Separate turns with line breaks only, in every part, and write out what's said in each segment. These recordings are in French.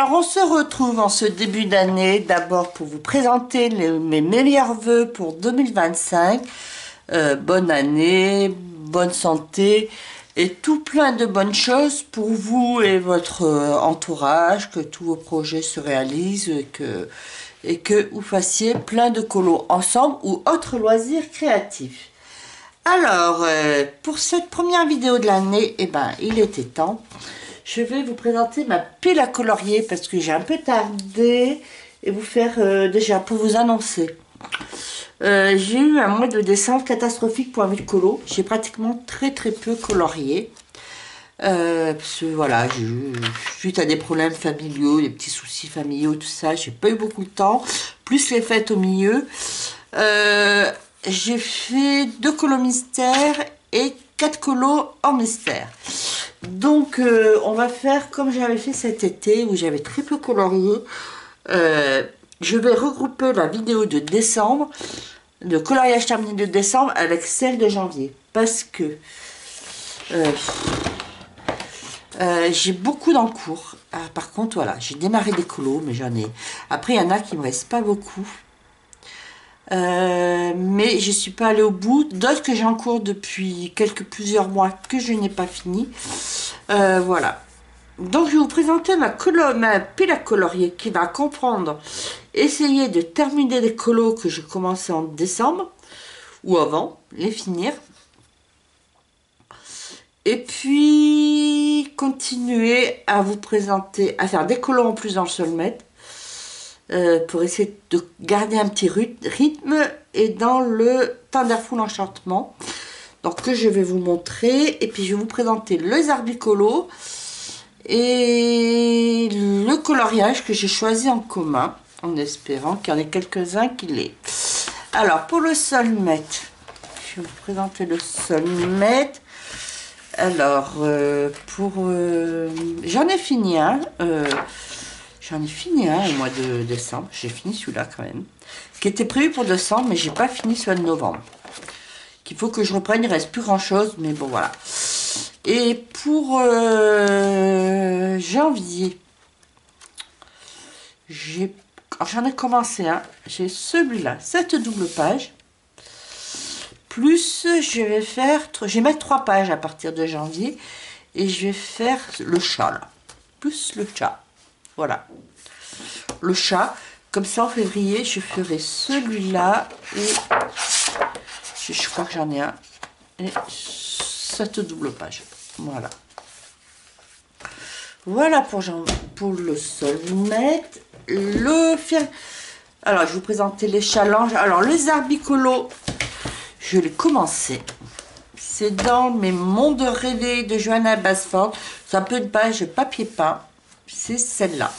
Alors, on se retrouve en ce début d'année, d'abord pour vous présenter mes meilleurs vœux pour 2025. Bonne année, bonne santé et tout plein de bonnes choses pour vous et votre entourage, que tous vos projets se réalisent et que vous fassiez plein de colos ensemble ou autres loisirs créatifs. Alors, pour cette première vidéo de l'année, il était temps. Je vais vous présenter ma pile à colorier parce que j'ai un peu tardé et vous faire déjà pour vous annoncer. J'ai eu un mois de décembre catastrophique pour un vide colo. J'ai pratiquement très peu colorié. Parce que voilà, suite à des problèmes familiaux, des petits soucis familiaux, tout ça, j'ai pas eu beaucoup de temps. Plus les fêtes au milieu. J'ai fait 2 colos mystères et 4 colos en mystère. Donc on va faire comme j'avais fait cet été où j'avais très peu colorié. Je vais regrouper la vidéo de décembre, de coloriage terminé de décembre avec celle de janvier. Parce que j'ai beaucoup d'encours. Par contre, voilà, j'ai démarré des colos, mais j'en ai... Après, il y en a qui me restent pas beaucoup. Mais je suis pas allée au bout. D'autres que j'ai en cours depuis plusieurs mois que je n'ai pas fini. Voilà. Donc je vais vous présenter ma pile à colorier qui va comprendre essayer de terminer les colos que j'ai commencé en décembre ou avant, les finir. Et puis continuer à vous présenter, à faire des colos en plus dans le Soulmate. Pour essayer de garder un petit rythme et dans le Thunderful Enchantement, donc que je vais vous montrer. Et puis je vais vous présenter les arbicolos et le coloriage que j'ai choisi en commun, en espérant qu'il y en ait quelques-uns qui l'aient. Alors pour le Soulmate, je vais vous présenter le Soulmate. Alors j'en ai fini un. J'en ai fini un au mois de décembre. J'ai fini celui-là quand même. Qui était prévu pour décembre, mais j'ai pas fini celui de novembre. Qu'il faut que je reprenne. Il reste plus grand-chose, mais bon voilà. Et pour janvier, j'en ai commencé un. J'ai celui-là, cette double page. Plus je vais mettre 3 pages à partir de janvier. Et je vais faire le chat là. Plus le chat. Voilà, le chat. Comme ça en février, je ferai celui-là et je crois que j'en ai un. Et cette double page. Voilà. Voilà pour le Soulmate. Alors, je vais vous présenter les challenges. Alors, les arbicolos, je l'ai commencé. C'est dans mes mondes rêvés de Johanna Basford. C'est un peu de page papier peint. C'est celle-là.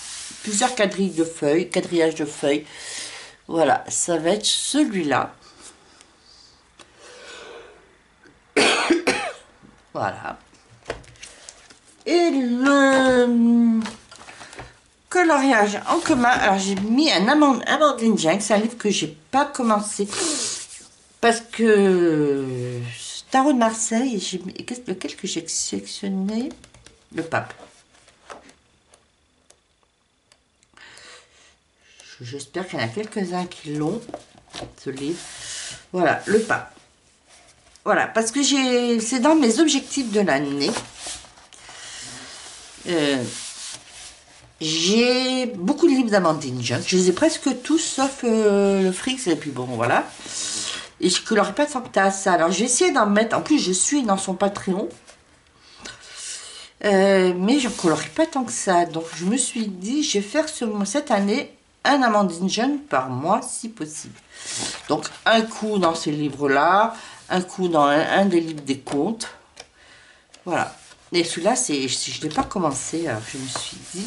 Plusieurs quadrillages de feuilles. Voilà, ça va être celui-là. Voilà. Et le coloriage en commun. Alors, j'ai mis un Amandine Jane. C'est un livre que j'ai pas commencé. Parce que Tarot de Marseille, lequel que j'ai sélectionné? Le pape. J'espère qu'il y en a quelques-uns qui l'ont, ce livre. Voilà, le pape. Voilà, parce que c'est dans mes objectifs de l'année. J'ai beaucoup de livres d'Amandine Junk. Je les ai presque tous, sauf le Frix. Et puis bon, voilà. Et je ne colorie pas tant que ça. Alors, je vais essayer d'en mettre. En plus, je suis dans son Patreon. Mais je ne colorie pas tant que ça. Donc, je me suis dit, je vais faire cette année un Amandine Jeune par mois si possible. Donc un coup dans ces livres là, un coup dans un des livres des contes. Voilà. Et celui-là, je ne l'ai pas commencé, alors je me suis dit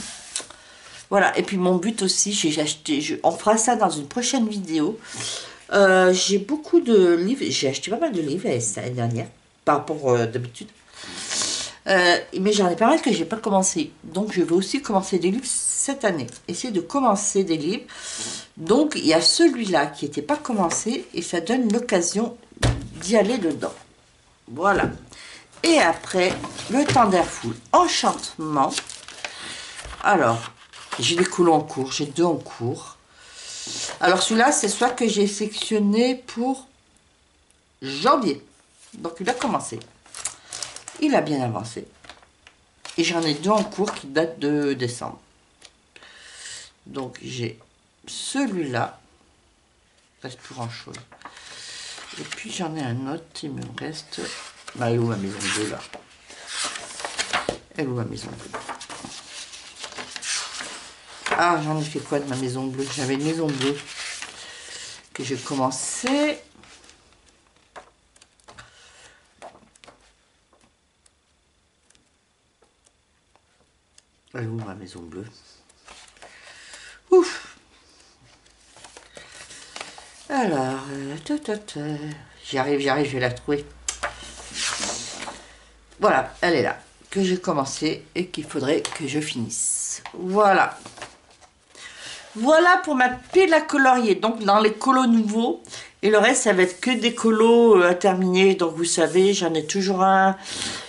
voilà. Et puis mon but aussi, j'ai acheté, on fera ça dans une prochaine vidéo. J'ai beaucoup de livres, j'ai acheté pas mal de livres l'année dernière par rapport d'habitude. Mais j'en ai pas mal que j'ai pas commencé. Donc je vais aussi commencer des livres cette année. Essayer de commencer des livres. Donc il y a celui-là qui n'était pas commencé et ça donne l'occasion d'y aller dedans. Voilà. Et après, le Thunderful Enchantement. Alors, J'ai des colos en cours, j'ai 2 en cours. Alors celui-là, c'est celui que j'ai sélectionné pour janvier. Donc il a commencé. Il a bien avancé. Et j'en ai 2 en cours qui datent de décembre. Donc j'ai celui-là. Il ne reste plus grand chose. Et puis j'en ai un autre, il me reste... Bah, elle est où ma maison bleue là? Elle est où ma maison bleue? Ah, j'en ai fait quoi de ma maison bleue? J'avais une maison bleue que j'ai commencé. Elle est où ma maison bleue? Ouf! Alors, j'arrive, je vais la trouver. Voilà, elle est là, que j'ai commencé et qu'il faudrait que je finisse. Voilà. Voilà pour ma pile à colorier. Donc, dans les colos nouveaux, et le reste, ça va être que des colos à terminer. Donc, vous savez, j'en ai toujours un.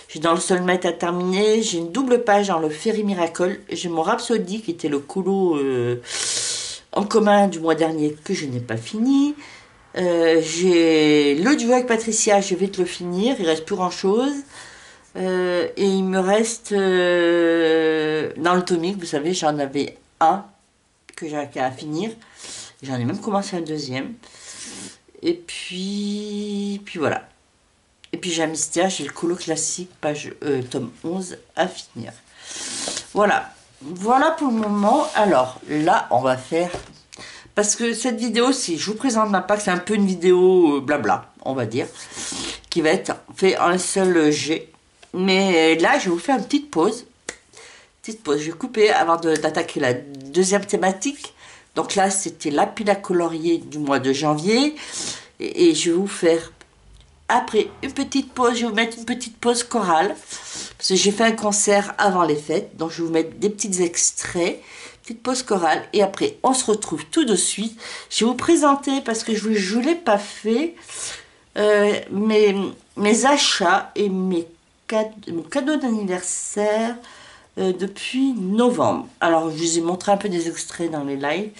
J'ai dans le Soulmate à terminer. J'ai une double page dans le Fairy Miracle. J'ai mon Rhapsody qui était le colo en commun du mois dernier que je n'ai pas fini. J'ai le duo avec Patricia, je vais te le finir. Il reste plus grand chose. Et il me reste dans le tomique, vous savez, j'en avais un que j'ai à finir. J'en ai même commencé un deuxième. Et puis voilà. Et puis j'ai un mystère, j'ai le colo classique, page tome 11 à finir. Voilà. Voilà pour le moment. Alors là, on va faire... Parce que cette vidéo, si je vous présente ma pack, c'est un peu une vidéo blabla, on va dire, qui va être fait en un seul jet. Mais là, je vais vous faire une petite pause. Petite pause. Je vais couper avant d'attaquer la deuxième thématique. Donc là, c'était la pile à colorier du mois de janvier. Et je vais vous faire, après une petite pause, je vais vous mettre une petite pause chorale. Parce que j'ai fait un concert avant les fêtes. Donc je vais vous mettre des petits extraits. Petite pause chorale. Et après, on se retrouve tout de suite. Je vais vous présenter, parce que je ne l'ai pas fait, mes achats et mon cadeau d'anniversaire depuis novembre. Alors, je vous ai montré un peu des extraits dans les lives.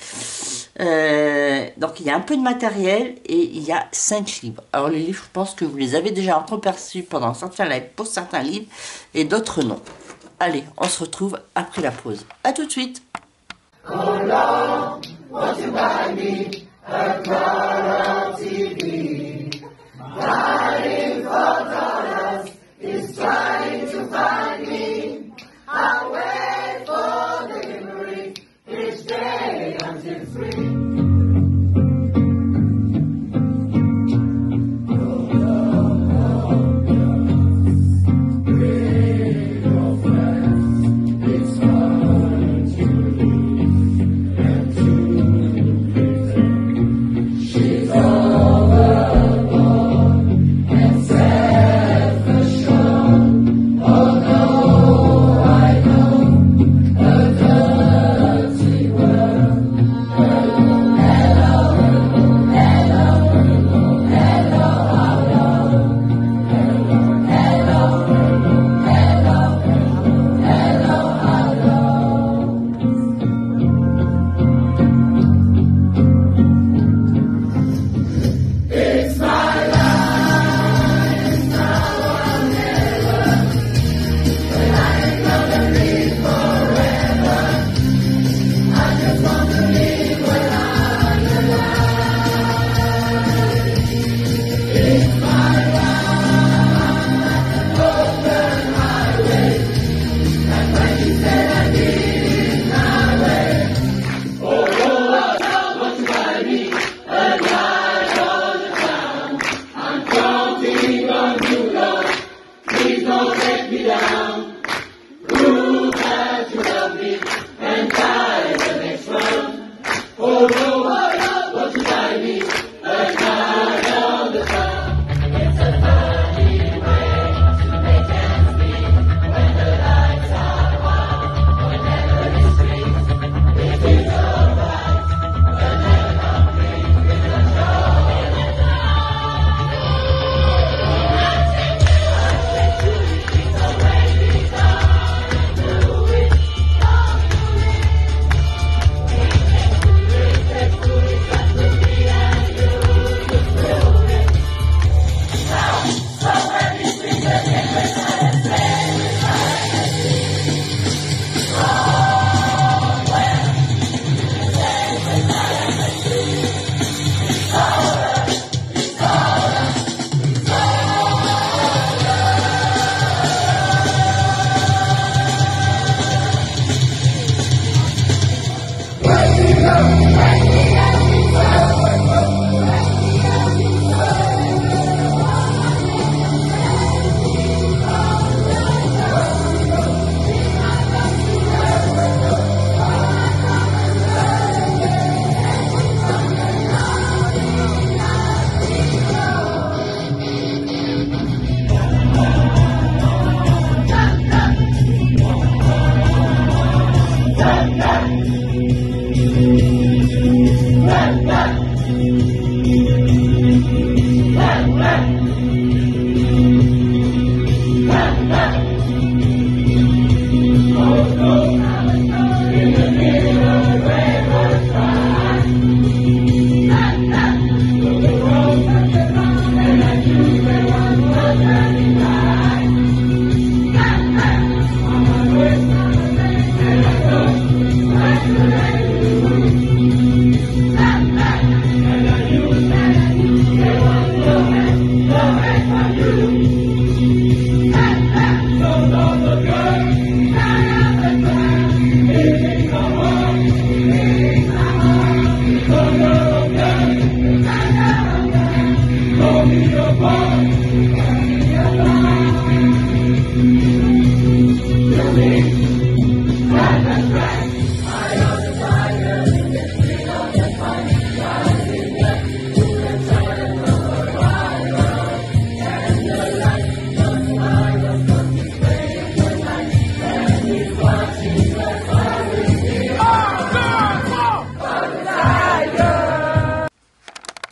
Donc, il y a un peu de matériel et il y a 5 livres. Alors, les livres, je pense que vous les avez déjà entreaperçus pendant certains lives pour certains livres et d'autres non. Allez, on se retrouve après la pause. À tout de suite. Oh Lord, won't you buy me a color TV? Fighting for colors is trying to find me. I wait for delivery each day until free.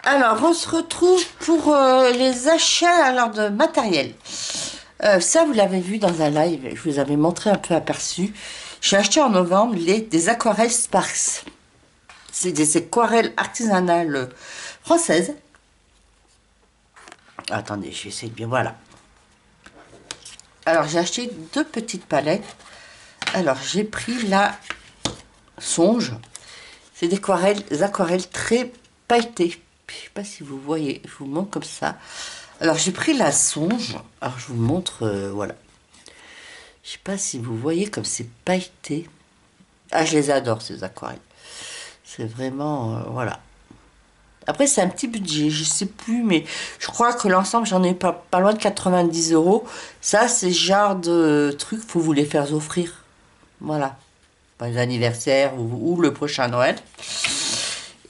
Alors, on se retrouve pour les achats alors, de matériel. Ça, vous l'avez vu dans un live, je vous avais montré un peu aperçu. J'ai acheté en novembre des aquarelles Sparks. C'est des aquarelles artisanales françaises. Attendez, je vais essayer de bien... Voilà. Alors, j'ai acheté 2 petites palettes. Alors, j'ai pris la Songe. C'est des aquarelles très pailletées. Je ne sais pas si vous voyez, je vous montre comme ça. Alors, j'ai pris la Songe. Alors, je vous montre, voilà. Je ne sais pas si vous voyez comme c'est pailleté. Ah, je les adore, ces aquarelles. C'est vraiment, voilà. Après, c'est un petit budget, je ne sais plus, mais je crois que l'ensemble, j'en ai pas loin de 90 €. Ça, c'est le genre de truc, faut vous les faire offrir. Voilà. Pour les anniversaires ou le prochain Noël.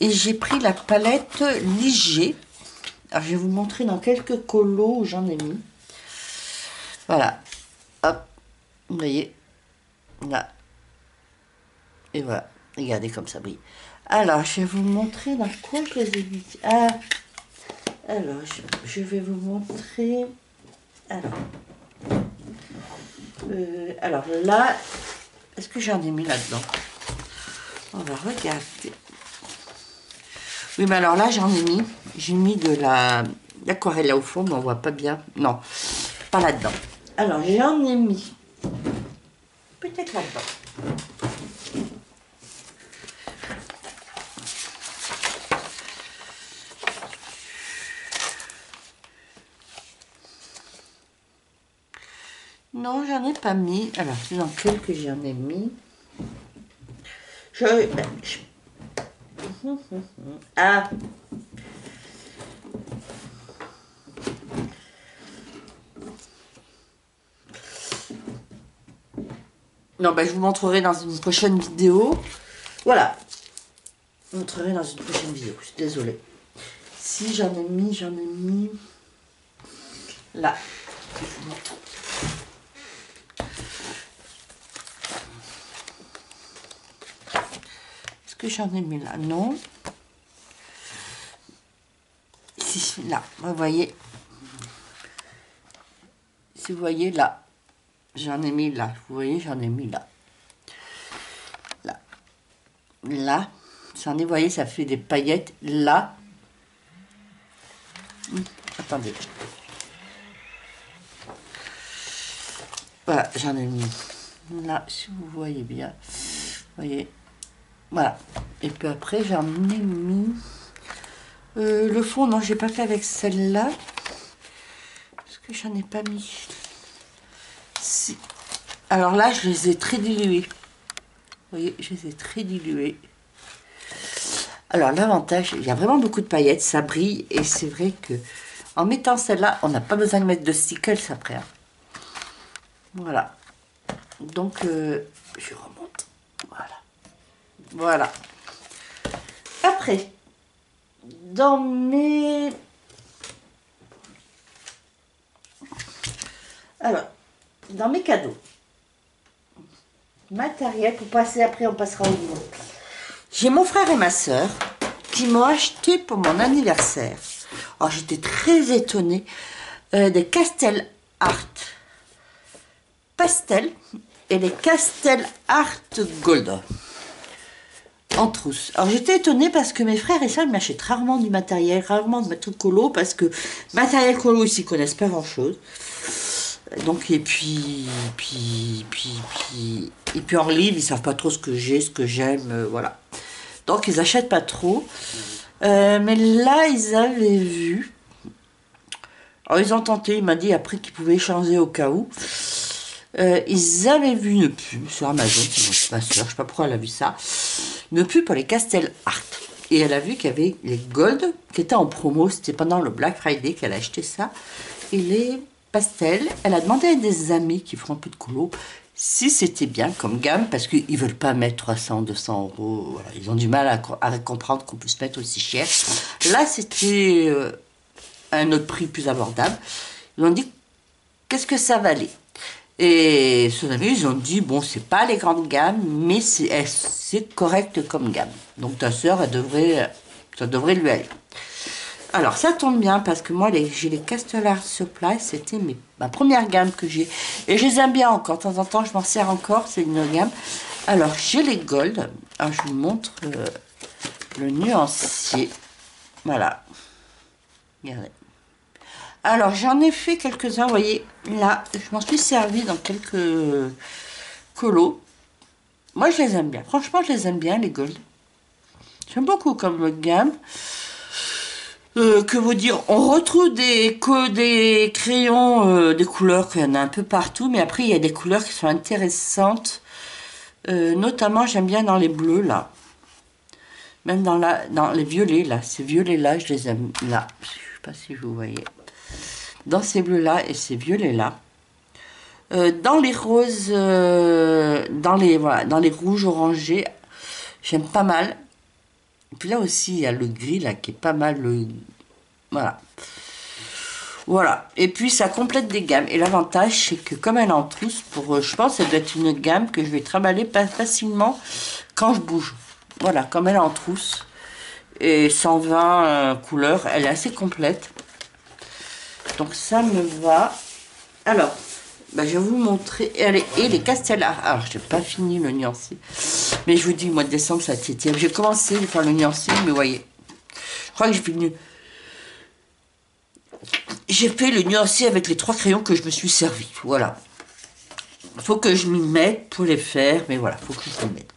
Et j'ai pris la palette Liger. Alors, je vais vous montrer dans quelques colos où j'en ai mis. Voilà. Hop. Vous voyez. Là. Et voilà. Regardez comme ça brille. Alors, je vais vous montrer dans quoi je les ai mis. Ah. Alors, je vais vous montrer. Alors là, est-ce que j'en ai mis là-dedans? On va regarder. Oui, mais alors là, j'en ai mis. J'ai mis de l'aquarelle là au fond, mais on voit pas bien. Non, pas là-dedans. Alors, j'en ai mis. Peut-être là-dedans. Non, j'en ai pas mis. Alors, c'est dans quel que j'en ai mis. Ah. Non, ben, je vous montrerai dans une prochaine vidéo. Voilà. Je vous montrerai dans une prochaine vidéo. Je suis désolée. Si j'en ai mis là. Je vous montre. Est-ce que j'en ai mis là? Non. Si, là, vous voyez. Si vous voyez là, j'en ai mis là. Vous voyez, j'en ai mis là. Là. Là. J'en ai, vous voyez, ça fait des paillettes. Là. Attendez. Voilà, j'en ai mis là, si vous voyez bien. Vous voyez. Voilà. Et puis après, j'en ai mis... le fond, non, j'ai pas fait avec celle-là. Parce que j'en ai pas mis. Si. Alors là, je les ai très dilués. Vous voyez, je les ai très dilués. Alors, l'avantage, il y a vraiment beaucoup de paillettes, ça brille. Et c'est vrai que en mettant celle-là, on n'a pas besoin de mettre de stickers après. Hein. Voilà. Donc, je remonte. Voilà. Voilà. Après, dans mes... Alors, dans mes cadeaux. matériel pour passer. Après, on passera au niveau. J'ai mon frère et ma soeur qui m'ont acheté pour mon anniversaire. Alors, j'étais très étonnée. Des Castel Art Pastel et les Castel Art Gold en trousse. Alors j'étais étonnée parce que mes frères et sœurs m'achètent rarement du matériel, rarement de trucs colo, parce que matériel colo, ils s'y connaissent pas grand chose. Donc et puis en livre, ils savent pas trop ce que j'ai, ce que j'aime, voilà. Donc ils achètent pas trop. Mais là, ils avaient vu. Alors ils ont tenté, il m'a dit après qu'ils pouvaient changer au cas où. Ils avaient vu une pub sur Amazon, c'est ma soeur, je sais pas pourquoi elle a vu ça. Une pub pour les Castel Art. Et elle a vu qu'il y avait les Gold qui étaient en promo, c'était pendant le Black Friday qu'elle a acheté ça. Et les pastels, elle a demandé à des amis qui font un peu de colo si c'était bien comme gamme, parce qu'ils veulent pas mettre 300, 200 euros. Voilà, ils ont du mal à comprendre qu'on puisse mettre aussi cher. Là, c'était un autre prix plus abordable. Ils ont dit, qu'est-ce que ça valait? Et son ami, ils ont dit, bon, c'est pas les grandes gammes, mais c'est correct comme gamme. Donc ta soeur, ça devrait lui aller. Alors, ça tombe bien, parce que moi, j'ai les Castel Art Supply, c'était ma première gamme que j'ai. Et je les aime bien encore, de temps en temps, je m'en sers encore, c'est une gamme. Alors, j'ai les Gold. Alors, je vous montre le nuancier. Voilà. Regardez. Alors, j'en ai fait quelques-uns, vous voyez, là, je m'en suis servi dans quelques colos. Moi, je les aime bien. Franchement, je les aime bien, les Gold. J'aime beaucoup comme gamme. Que vous dire, on retrouve des crayons, des couleurs, qu'il y en a un peu partout, mais après, il y a des couleurs qui sont intéressantes. Notamment, j'aime bien dans les bleus, là. Même dans les violets, là. Ces violets-là, je les aime, là. Je ne sais pas si vous voyez. Dans ces bleus-là et ces violets-là. Dans les roses, dans les rouges orangés, j'aime pas mal. Et puis là aussi, il y a le gris, là, qui est pas mal. Voilà. Voilà. Et puis, ça complète des gammes. Et l'avantage, c'est que comme elle est en trousse, je pense que ça doit être une gamme que je vais trimballer pas facilement quand je bouge. Voilà, comme elle est en trousse. Et 120 couleurs, elle est assez complète. Donc ça me va. Alors, je vais vous montrer. Et les Castel Art. Alors, je n'ai pas fini le nuancier. Mais je vous dis, le mois de décembre, ça tétire. J'ai commencé à faire le nuancier, mais vous voyez. Je crois que j'ai fini. J'ai fait le nuancier avec les 3 crayons que je me suis servi. Voilà. Il faut que je m'y mette pour les faire. Mais voilà, il faut que je m'y mette.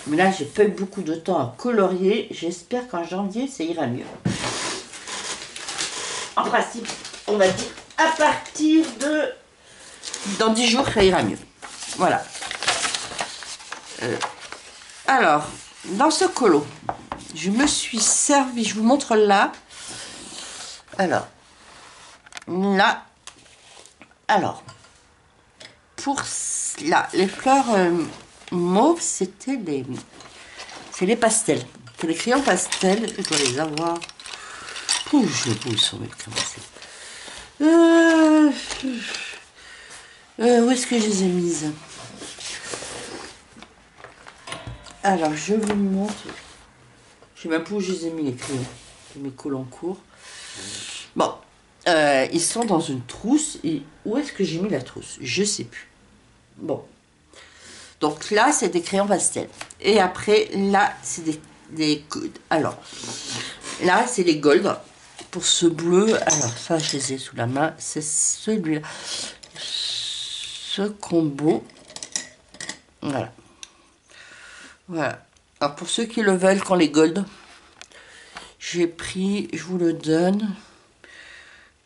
Mais là, j'ai pas eu beaucoup de temps à colorier. J'espère qu'en janvier, ça ira mieux. En principe, on va dire à partir de... Dans 10 jours, ça ira mieux. Voilà. Alors, dans ce colo, je me suis servi... Je vous montre là. Alors, là. Alors, pour là, les fleurs mauves, c'était les pastels. C'est les crayons pastels. Je dois les avoir. Où je pousse sur mes crayons pastels. Où est-ce que je les ai mises? Alors, je vous montre. Je sais même pas où je les ai mis, les crayons. Mes collants courts. Bon. Ils sont dans une trousse. Et où est-ce que j'ai mis la trousse? Je sais plus. Bon. Donc là, c'est des crayons pastels. Et après, là, c'est des... Alors, là, c'est les Gold. Pour ce bleu, alors ça, je les ai sous la main. C'est celui-là. Ce combo. Voilà. Voilà. Alors, pour ceux qui le veulent, quand les Gold, j'ai pris, je vous le donne,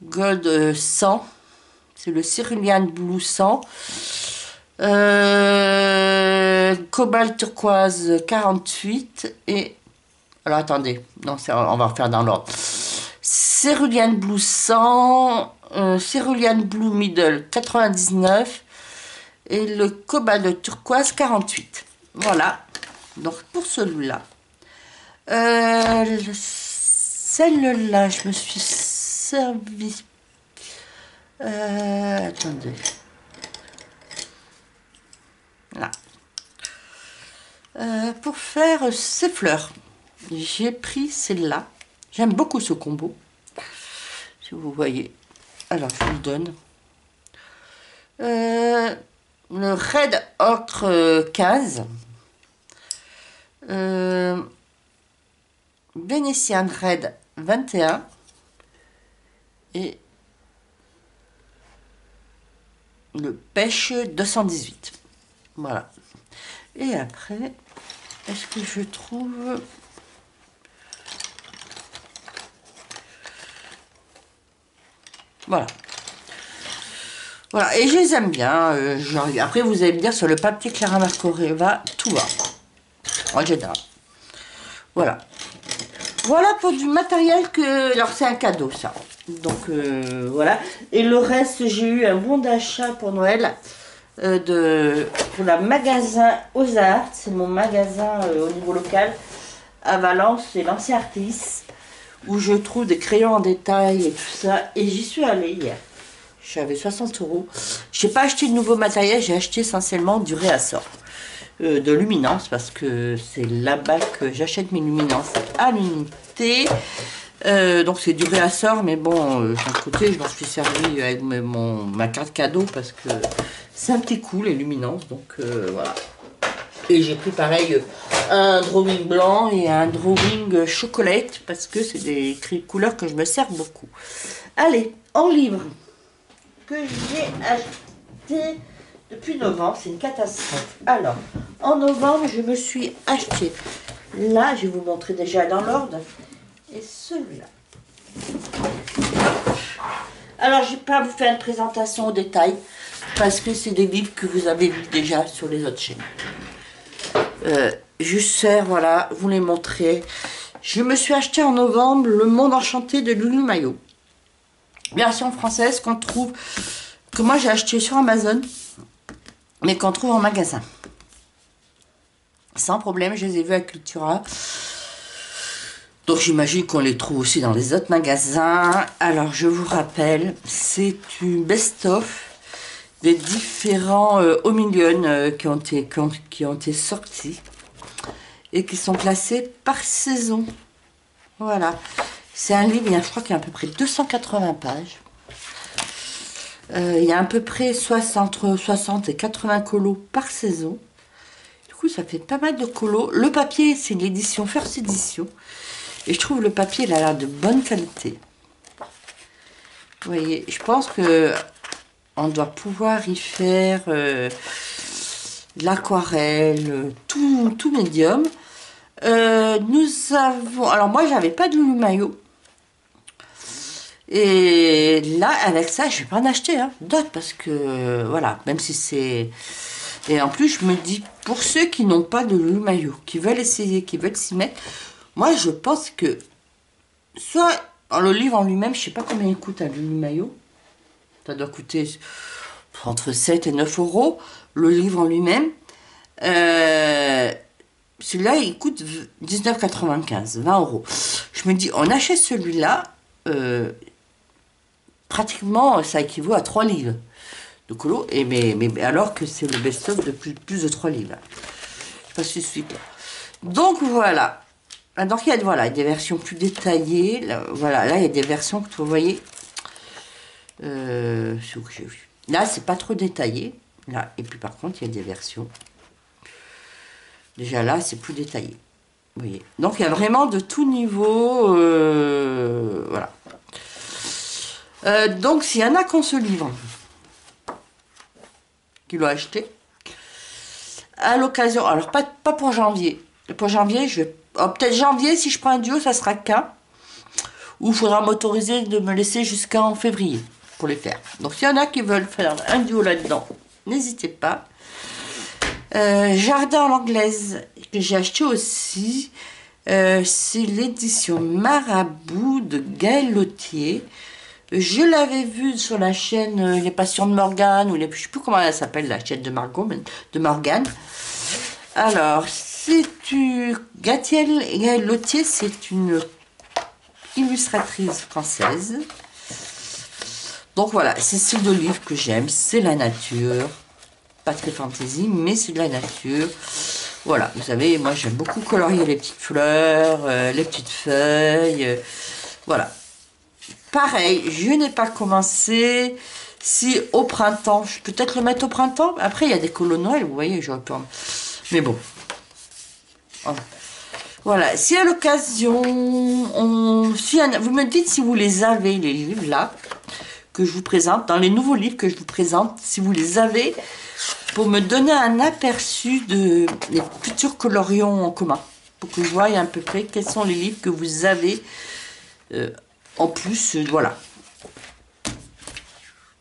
Gold 100. C'est le Cerulean Blue 100. Cobalt turquoise 48 et alors attendez, non, on va refaire dans l'ordre. Cerulean Blue 100, Cerulean Blue Middle 99 et le cobalt turquoise 48. Voilà, donc pour celui-là. Celle-là, je me suis servi. Attendez. Là. pour faire ces fleurs. J'ai pris celle-là. J'aime beaucoup ce combo. Si vous voyez. Alors, je vous le donne. Le Red Ocre 15. Venetian Red 21. Et le Pêche 218. Voilà. Et après, est-ce que je trouve... Voilà. Voilà, et je les aime bien. Après, vous allez me dire, sur le papier Clara Marcoreva, tout va. En général. Voilà. Voilà pour du matériel que... Alors, c'est un cadeau, ça. Donc, voilà. Et le reste, j'ai eu un bon d'achat pour Noël pour le magasin Ozart. C'est mon magasin au niveau local à Valence. C'est l'ancien Artis, où je trouve des crayons en détail et tout ça. Et j'y suis allée hier. J'avais 60 €. Je n'ai pas acheté de nouveau matériel, j'ai acheté essentiellement du réassort. De luminance, parce que c'est là-bas que j'achète mes luminances à l'unité. Donc c'est du réassort, mais bon, d'un côté, je m'en suis servi avec ma carte cadeau, parce que c'est un petit coup, les luminances. Donc voilà. Et j'ai pris pareil un drawing blanc et un drawing chocolate, parce que c'est des couleurs que je me sers beaucoup. Allez, en livre que j'ai acheté depuis novembre, c'est une catastrophe. Alors, en novembre, je me suis acheté, là, je vais vous montrer déjà dans l'ordre, et celui-là. Alors, je ne vais pas vous faire une présentation au détail, parce que c'est des livres que vous avez vus déjà sur les autres chaînes. Je sers, voilà, vous les montrer. Je me suis acheté en novembre Le Monde Enchanté de Lulu Maillot. Version française qu'on trouve, que moi j'ai acheté sur Amazon, mais qu'on trouve en magasin. Sans problème, je les ai vus à Cultura. Donc j'imagine qu'on les trouve aussi dans les autres magasins. Alors je vous rappelle, c'est une best-of des différents Home Millions qui ont été sortis et qui sont classés par saison. Voilà. C'est un livre, je crois qu'il y a à peu près 280 pages. Il y a à peu près entre 60 et 80 colos par saison. Du coup, ça fait pas mal de colos. Le papier, c'est l'édition First Edition. Et je trouve le papier, il a l'air de bonne qualité. Vous voyez, je pense que on doit pouvoir y faire de l'aquarelle, tout médium. Nous avons... Alors, moi, j'avais pas de Lulu Maillot. Et là, avec ça, je vais pas en acheter d'autres, parce que, voilà, même si c'est... Et en plus, je me dis, pour ceux qui n'ont pas de Lulu Maillot, qui veulent essayer, qui veulent s'y mettre, moi, je pense que, soit, le livre en lui-même, je sais pas combien il coûte un Lulu Maillot, ça doit coûter entre 7 et 9 €, le livre en lui-même. Celui-là, il coûte 19,95 €, 20 €. Je me dis, on achète celui-là, pratiquement, ça équivaut à 3 livres de colo, et mais alors que c'est le best-of de plus de 3 livres. Je sais pas si je suis clair. Donc voilà. Donc il y a voilà, des versions plus détaillées. Là, voilà, là il y a des versions que vous voyez. Ce que j'ai vu. Là, c'est pas trop détaillé. Là, et puis par contre, il y a des versions. Déjà là, c'est plus détaillé. Vous voyez. Donc il y a vraiment de tout niveau. Voilà. Donc s'il y en a qu'on se livre, qui l'ont acheté, à l'occasion, alors pas pour janvier. Pour janvier, je vais... peut-être janvier, si je prends un duo, ça sera qu'un. Ou il faudra m'autoriser de me laisser jusqu'en février pour les faire. Donc s'il y en a qui veulent faire un duo là-dedans, n'hésitez pas. Jardin en anglaise, que j'ai acheté aussi. C'est l'édition Marabout de Gaël Lautier. Je l'avais vu sur la chaîne Les Passions de Morgane, ou je ne sais plus comment elle s'appelle, la chaîne de Morgane. Alors, c'est Gaël Lautier, c'est une illustratrice française. Donc voilà, c'est ce style de livre que j'aime, c'est la nature. Pas très fantaisie, mais c'est de la nature. Voilà, vous savez, moi j'aime beaucoup colorier les petites fleurs, les petites feuilles. Voilà. Pareil, je n'ai pas commencé. Si au printemps, je peux peut-être le mettre au printemps. Après, il y a des colos de Noël, vous voyez, je retourne. Mais bon. Voilà, si à l'occasion, vous me dites si vous les avez, les livres là, que je vous présente, dans les nouveaux livres que je vous présente, si vous les avez, pour me donner un aperçu de les futurs colorions en commun, pour que je voie à peu près quels sont les livres que vous avez en plus, voilà.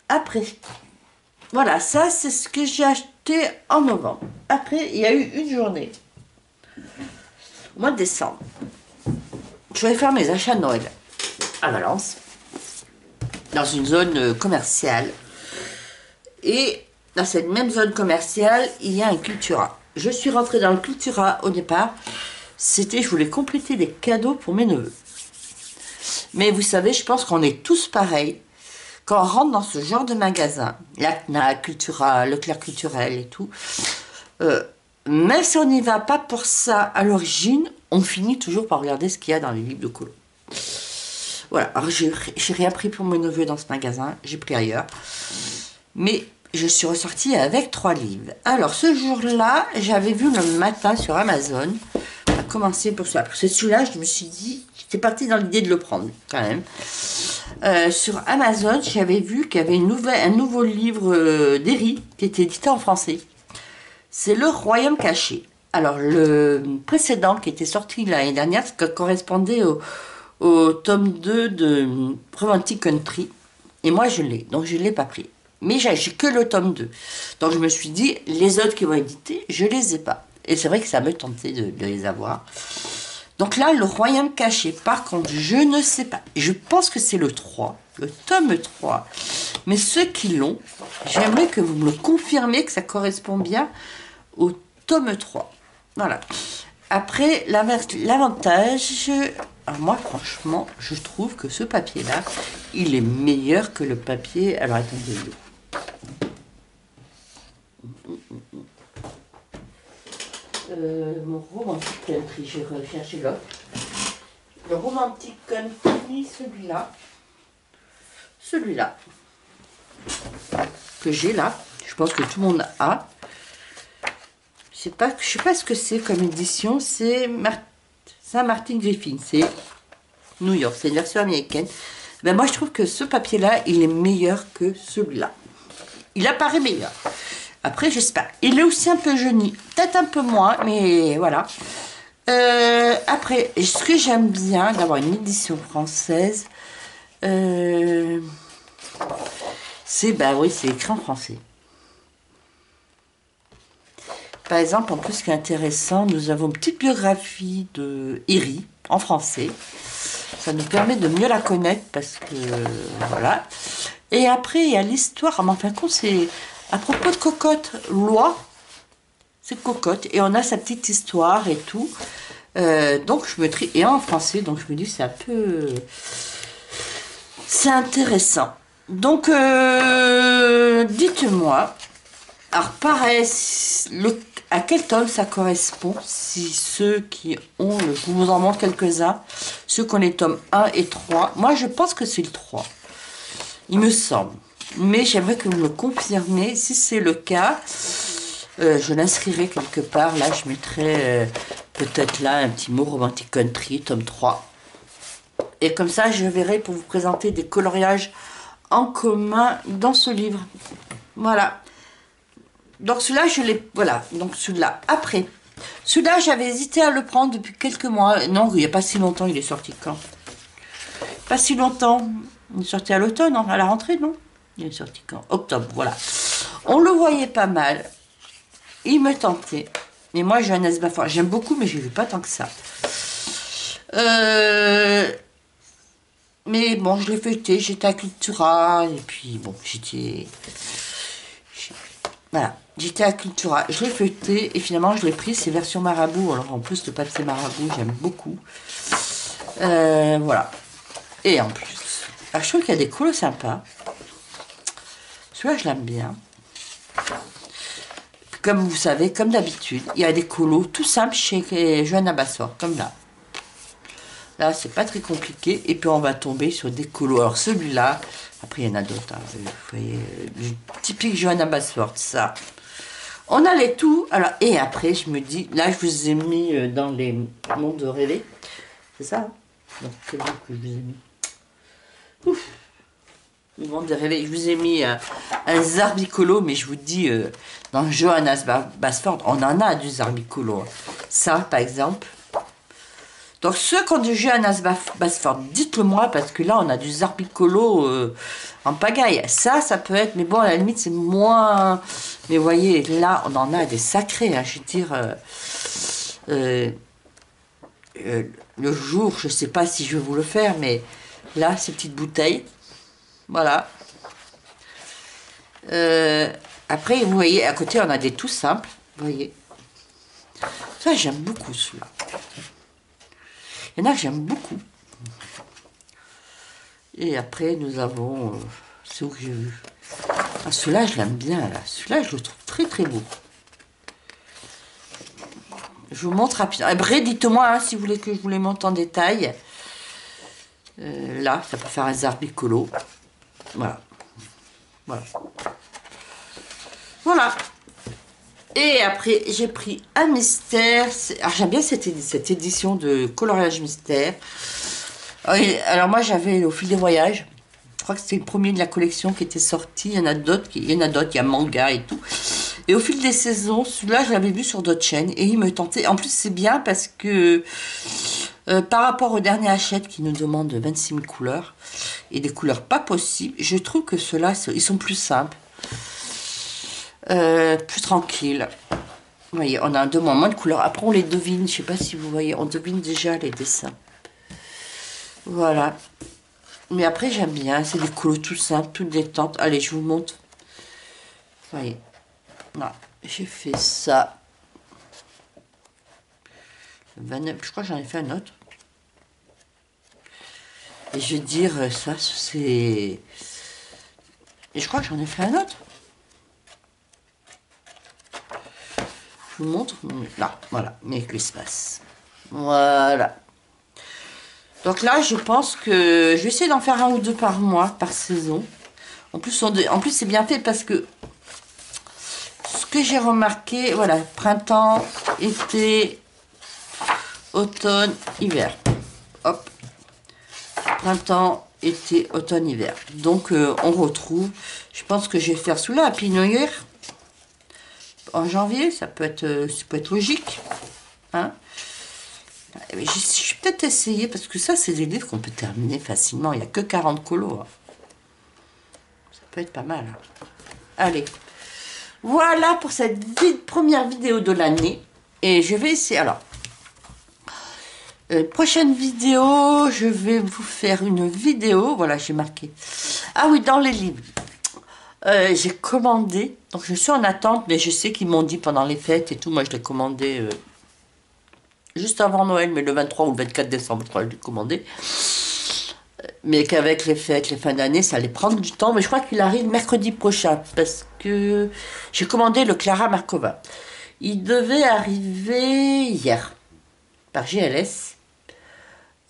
Après, voilà, ça c'est ce que j'ai acheté en novembre. Après, il y a eu une journée, au mois de décembre, je vais faire mes achats de Noël à Valence, dans une zone commerciale. Et dans cette même zone commerciale, il y a un Cultura. Je suis rentrée dans le Cultura au départ. Je voulais compléter des cadeaux pour mes neveux. Mais vous savez, je pense qu'on est tous pareils. Quand on rentre dans ce genre de magasin, la Cultura, Leclerc Culturel et tout, même si on n'y va pas pour ça à l'origine, on finit toujours par regarder ce qu'il y a dans les livres de colo. Voilà, alors j'ai rien pris pour mes neveux dans ce magasin, j'ai pris ailleurs. Mais je suis ressortie avec 3 livres. Alors ce jour-là, j'avais vu le matin sur Amazon, à commencer pour ça. Après celui-là, je me suis dit, j'étais partie dans l'idée de le prendre quand même. Sur Amazon, j'avais vu qu'il y avait un nouveau livre d'Herry qui était édité en français. C'est Le Royaume caché. Alors le précédent qui était sorti l'année dernière, ça correspondait au tome 2 de Romantic Country. Et moi je l'ai, donc je ne l'ai pas pris. Mais j'ai que le tome 2. Donc je me suis dit, les autres qui vont éditer, je les ai pas. Et c'est vrai que ça me tentait de les avoir. Donc là, le Royaume caché, par contre, je ne sais pas. Je pense que c'est le 3, le tome 3. Mais ceux qui l'ont, j'aimerais que vous me le confirmiez que ça correspond bien au tome 3. Voilà. Après, l'avantage... Alors moi, franchement, je trouve que ce papier-là, il est meilleur que le papier... Alors, attendez. Mon Romantic Country, je vais rechercher l'autre. Le Romantic Country, celui-là, que j'ai là, je pense que tout le monde a. Je sais pas ce que c'est comme édition, c'est Saint-Martin Griffin, c'est New York, c'est une version américaine. Ben moi je trouve que ce papier-là, il est meilleur que celui-là. Il apparaît meilleur. Après, je sais pas. Il est aussi un peu jauni. Peut-être un peu moins, mais voilà. Après, ce que j'aime bien d'avoir une édition française, c'est, bah oui, c'est écrit en français. Par exemple, en plus, ce qui est intéressant, nous avons une petite biographie de Herry, en français. Ça nous permet de mieux la connaître, parce que, voilà. Et après, il y a l'histoire. En fin de compte, c'est... À propos de Cocotte, Loi, c'est Cocotte, et on a sa petite histoire et tout. Donc je me trie, et en français, donc je me dis c'est un peu... C'est intéressant. Donc, dites-moi, alors pareil, à quel tome ça correspond, si ceux qui ont, je vous en montre quelques-uns, ceux qui ont les tomes 1 et 3, moi je pense que c'est le 3, il me semble. Mais j'aimerais que vous me confirmiez. Si c'est le cas, je l'inscrirai quelque part. Là, je mettrai peut-être là un petit mot Romantic Country, tome 3. Et comme ça, je verrai pour vous présenter des coloriages en commun dans ce livre. Voilà. Donc celui-là, je l'ai... Voilà. Donc celui-là. Après. Celui-là, j'avais hésité à le prendre depuis quelques mois. Non, il n'y a pas si longtemps. Il est sorti quand? Pas si longtemps. Il est sorti à l'automne, à la rentrée, non? Il est sorti quand? Octobre, voilà. On le voyait pas mal. Il me tentait. Mais moi, j'ai un Asbafort. J'aime beaucoup, mais je n'ai vu pas tant que ça. Mais bon, je l'ai feuilleté. J'étais à Cultura. Et puis, bon, voilà. J'étais à Cultura. Je l'ai feuilleté. Et finalement, je l'ai pris. C'est version marabout. Alors, en plus, le papier marabout, j'aime beaucoup. Voilà. Et en plus, alors, je trouve qu'il y a des colos sympas. Celui-là, je l'aime bien. comme vous savez, comme d'habitude, il y a des colos tout simples chez Johanna Basford, comme là. Là, c'est pas très compliqué. Et puis, on va tomber sur des colos. Alors, celui-là, après, il y en a d'autres. Hein, vous voyez, typique Johanna Basford, ça. On a les tout. Alors, et après, je me dis, là, je vous ai mis dans les mondes de rêver. C'est ça, hein? Donc, quel jour que je vous ai mis? Ouf. Le monde de rêver. Je vous ai mis un Zarbicolo, mais je vous dis, dans Johanna Basford, on en a du Zarbicolo. Ça, par exemple. Donc, ceux qui ont du Johanna Basford, dites-le moi, parce que là, on a du Zarbicolo en pagaille. Ça peut être, mais bon, à la limite, c'est moins... Mais vous voyez, là, on en a des sacrés, hein, je veux dire... le jour, je ne sais pas si je vais vous le faire, mais là, ces petites bouteilles, voilà. Après, vous voyez, à côté, on a des tout simples, vous voyez. Ça, j'aime beaucoup, ceux-là. Il y en a que j'aime beaucoup. Et après, nous avons... c'est où que j'ai vu? Ah, celui-là, je l'aime bien, là. Celui-là, je le trouve très, très beau. Je vous montre rapidement. Après, dites-moi hein, si vous voulez que je vous les montre en détail. Là, ça peut faire un Zarbicolo. Voilà. Voilà. Voilà. Et après, j'ai pris un mystère. Alors, j'aime bien cette édition de coloriage mystère. Alors, moi, j'avais au fil des voyages. Je crois que c'était le premier de la collection qui était sorti. Il y en a d'autres. Il y a manga et tout. Et au fil des saisons, celui-là, je l'avais vu sur d'autres chaînes. Et il me tentait. En plus, c'est bien parce que par rapport au dernier Hachette qui nous demande 26 000 couleurs. Et des couleurs pas possibles. Je trouve que ceux-là, ils sont plus simples. Plus tranquilles. Vous voyez, on a moins de couleurs. Après, on les devine. Je sais pas si vous voyez. On devine déjà les dessins. Voilà. Mais après, j'aime bien. C'est des couleurs tout simples, tout détente. Allez, je vous montre. Vous voyez. Voilà. J'ai fait ça. 29. Je crois que j'en ai fait un autre. Et je veux dire, ça, c'est... Et je crois que j'en ai fait un autre. Je vous montre. Là, voilà. Mais avec l'espace. Voilà. Donc là, je pense que je vais essayer d'en faire un ou deux par mois, par saison. En plus, c'est bien fait parce que ce que j'ai remarqué, voilà, printemps, été, automne, hiver. Hop. Printemps, été, automne, hiver. Donc, on retrouve. Je pense que je vais faire celui-là, Happy New Year. En janvier, ça peut être logique. Hein? Je vais peut-être essayer, parce que ça, c'est des livres qu'on peut terminer facilement. Il n'y a que 40 colos. Hein. Ça peut être pas mal. Hein. Allez. Voilà pour cette première vidéo de l'année. Et je vais essayer... Alors, prochaine vidéo, je vais vous faire une vidéo. Voilà, j'ai marqué. Ah oui, dans les livres. J'ai commandé. Donc, je suis en attente, mais je sais qu'ils m'ont dit pendant les fêtes et tout. Moi, je l'ai commandé... juste avant Noël, mais le 23 ou le 24 décembre, je crois que je l'ai commandé. Mais qu'avec les fêtes, les fins d'année, ça allait prendre du temps. Mais je crois qu'il arrive mercredi prochain, parce que j'ai commandé le Clara Markova. Il devait arriver hier, par GLS.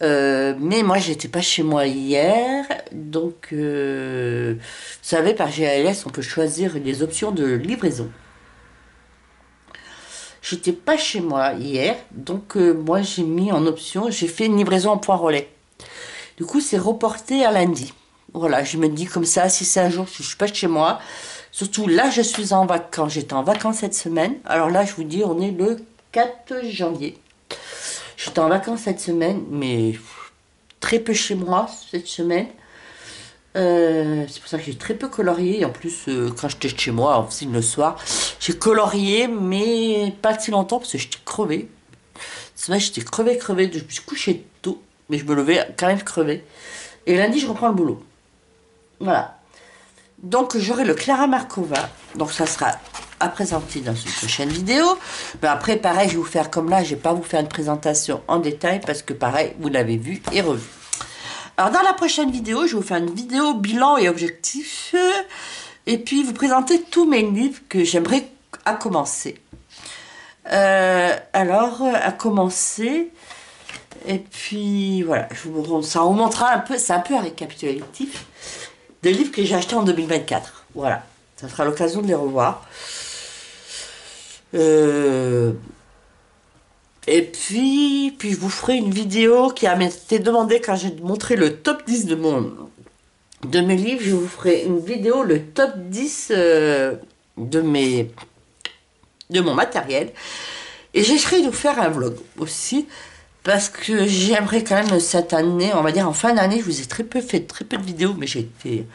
Mais moi, j'étais pas chez moi hier. Donc, vous savez, par GLS, on peut choisir les options de livraison. J'étais pas chez moi hier, donc moi j'ai mis en option, j'ai fait une livraison en point relais. Du coup, c'est reporté à lundi. Voilà, je me dis comme ça, si c'est un jour que je suis pas chez moi, surtout là, je suis en vacances, j'étais en vacances cette semaine. Alors là, je vous dis, on est le 4 janvier. J'étais en vacances cette semaine, mais très peu chez moi cette semaine. C'est pour ça que j'ai très peu colorié. Et en plus, quand j'étais chez moi, en film le soir, j'ai colorié, mais pas si longtemps parce que j'étais crevée. C'est vrai, j'étais crevée. Je me suis couchée tôt, mais je me levais quand même crevée. Et lundi, je reprends le boulot. Voilà. Donc, j'aurai le Clara Markova. Donc, ça sera à présenter dans une prochaine vidéo. Mais après, pareil, je vais vous faire comme là. Je ne vais pas vous faire une présentation en détail parce que, pareil, vous l'avez vu et revu. Alors, dans la prochaine vidéo, je vais vous faire une vidéo bilan et objectif. Et puis, vous présenter tous mes livres que j'aimerais à commencer. À commencer, et puis voilà, ça remontera un peu, c'est un peu un récapitulatif des livres que j'ai achetés en 2024. Voilà, ça sera l'occasion de les revoir. Et puis je vous ferai une vidéo qui a été demandée quand j'ai montré le top 10 de mes livres. Je vous ferai une vidéo, le top 10 de mon matériel. Et j'essaierai de vous faire un vlog aussi, parce que j'aimerais quand même cette année, on va dire en fin d'année, je vous ai fait très peu de vidéos, mais j'ai été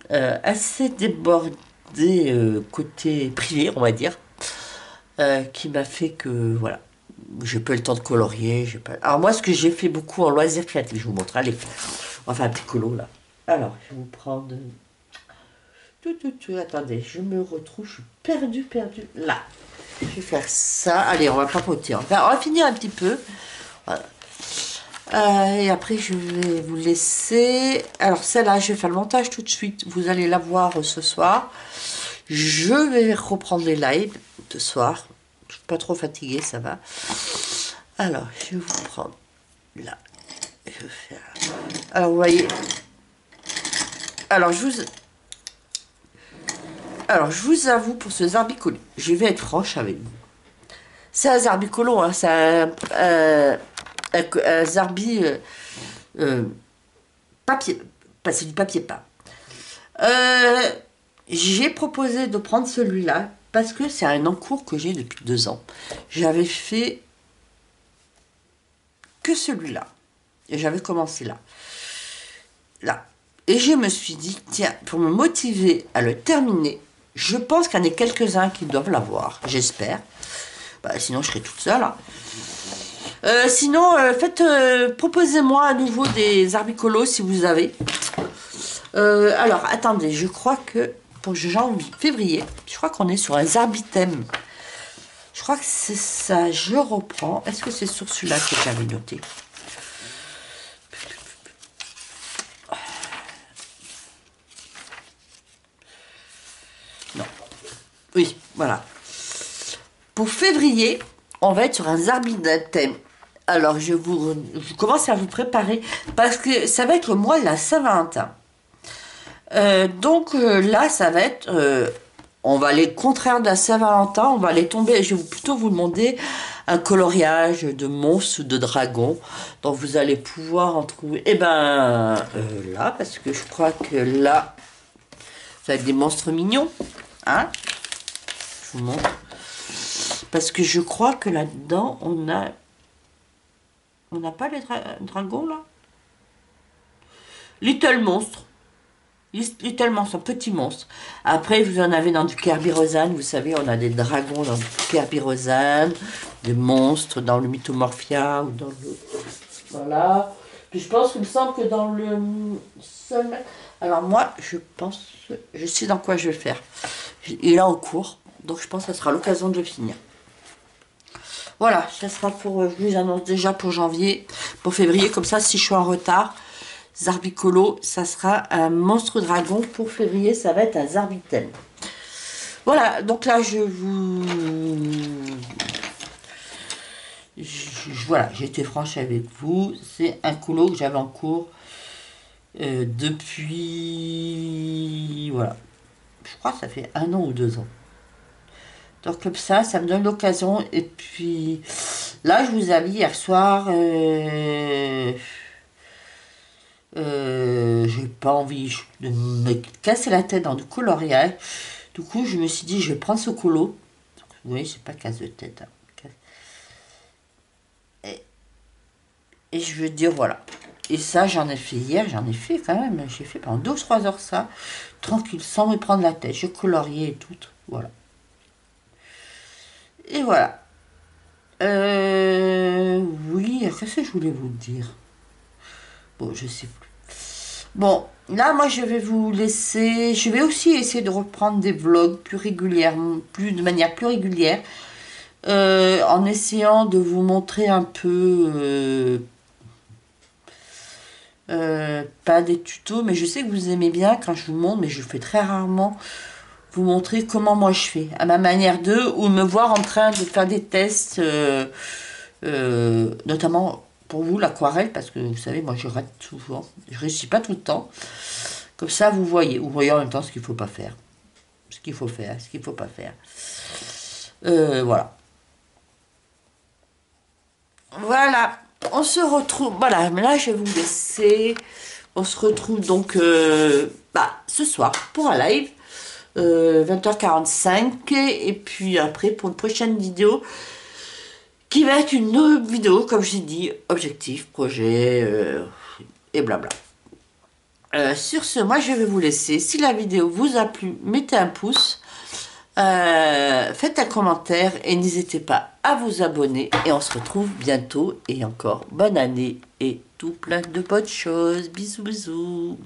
assez débordée côté privé, on va dire, qui m'a fait que, voilà, j'ai pas eu le temps de colorier. Alors moi, ce que j'ai fait beaucoup en loisirs créatifs, je vous montre, allez, on va faire un petit colo là. Alors, je vais vous prendre... Attendez, je me retrouve, je suis perdue, là. Je vais faire ça. Allez, on va papoter. On va finir un petit peu. Voilà. Et après, je vais vous laisser. Alors, celle-là, je vais faire le montage tout de suite. Vous allez la voir ce soir. Je vais reprendre les lives ce soir. Je ne suis pas trop fatiguée, ça va. Alors, je vais vous prendre là. Je vais faire... Alors, vous voyez. Alors, je vous avoue, pour ce Zarbicolo, je vais être franche avec vous. C'est un Zarbicolo, hein, c'est un Zarbi papier, c'est du papier peint. J'ai proposé de prendre celui-là parce que c'est un encours que j'ai depuis 2 ans. J'avais fait que celui-là. Et j'avais commencé là. Là. Et je me suis dit, tiens, pour me motiver à le terminer, je pense qu'il y en a quelques-uns qui doivent l'avoir, j'espère. Bah, sinon, je serai toute seule. Hein. Sinon, proposez-moi à nouveau des Zarbicolos si vous avez. Alors, attendez, je crois que pour janvier, février, je crois qu'on est sur un Zarbithème. Je crois que c'est ça. Je reprends. Est-ce que c'est sur celui-là que j'avais noté? Non. Oui, voilà. Pour février, on va être sur un Zarbithème. Alors, je commence à vous préparer parce que ça va être le mois de la Saint-Valentin. Donc là, ça va être... on va aller contraire de la Saint-Valentin, on va aller tomber... Je vais plutôt vous demander un coloriage de monstres, de dragons. Donc vous allez pouvoir en trouver... Eh ben, là, parce que je crois que là, ça va être des monstres mignons. Hein? Je vous montre. Parce que je crois que là-dedans, on a... On n'a pas les dragons, là? Little Monstre. Little Monstre, un petit monstre. Après, vous en avez dans du Kerberosan. Vous savez, on a des dragons dans du Kerberosan, des monstres dans le Mythomorphia ou dans le... Voilà. Puis je pense qu'il me semble que dans le seul... Alors moi, je pense... Je sais dans quoi je vais faire. Il est en cours. Donc je pense que ça sera l'occasion de le finir. Voilà, ça sera pour... Je vous annonce déjà pour janvier, pour février. Comme ça, si je suis en retard... Zarbicolo, ça sera un monstre dragon. Pour février, ça va être un Zarbithème. Voilà, donc là, voilà, j'ai été franche avec vous. C'est un colo que j'avais en cours depuis... Voilà. Je crois que ça fait 1 an ou 2 ans. Donc comme ça me donne l'occasion. Et puis, là, je vous avais hier soir... j'ai pas envie de me casser la tête dans du coloriage. Du coup, je me suis dit, je vais prendre ce colo. Vous voyez, c'est pas casse de tête. Hein. Et je veux dire, voilà. Et ça, j'en ai fait hier, j'en ai fait quand même. J'ai fait pendant 2 ou 3 heures ça, tranquille, sans me prendre la tête. Je coloriais et tout. Voilà. Et voilà. Oui, qu'est-ce que je voulais vous dire? Bon, je sais plus. Bon, là, moi, je vais vous laisser... Je vais aussi essayer de reprendre des vlogs plus régulièrement, de manière plus régulière, en essayant de vous montrer un peu... pas des tutos, mais je sais que vous aimez bien quand je vous montre, mais je le fais très rarement, vous montrer comment moi je fais, à ma manière de, ou me voir en train de faire des tests, notamment pour vous l'aquarelle, parce que vous savez, moi je rate souvent, je réussis pas tout le temps. Comme ça, vous voyez en même temps ce qu'il faut pas faire, ce qu'il faut faire, ce qu'il faut pas faire. Voilà. Voilà, on se retrouve, voilà, mais là je vais vous laisser. On se retrouve donc ce soir pour un live, 20h45, et puis après pour une prochaine vidéo qui va être une autre vidéo, comme j'ai dit, objectif, projet et blabla. Sur ce, moi je vais vous laisser. Si la vidéo vous a plu, mettez un pouce, faites un commentaire et n'hésitez pas à vous abonner. Et on se retrouve bientôt. Et encore bonne année et tout plein de bonnes choses. Bisous, bisous.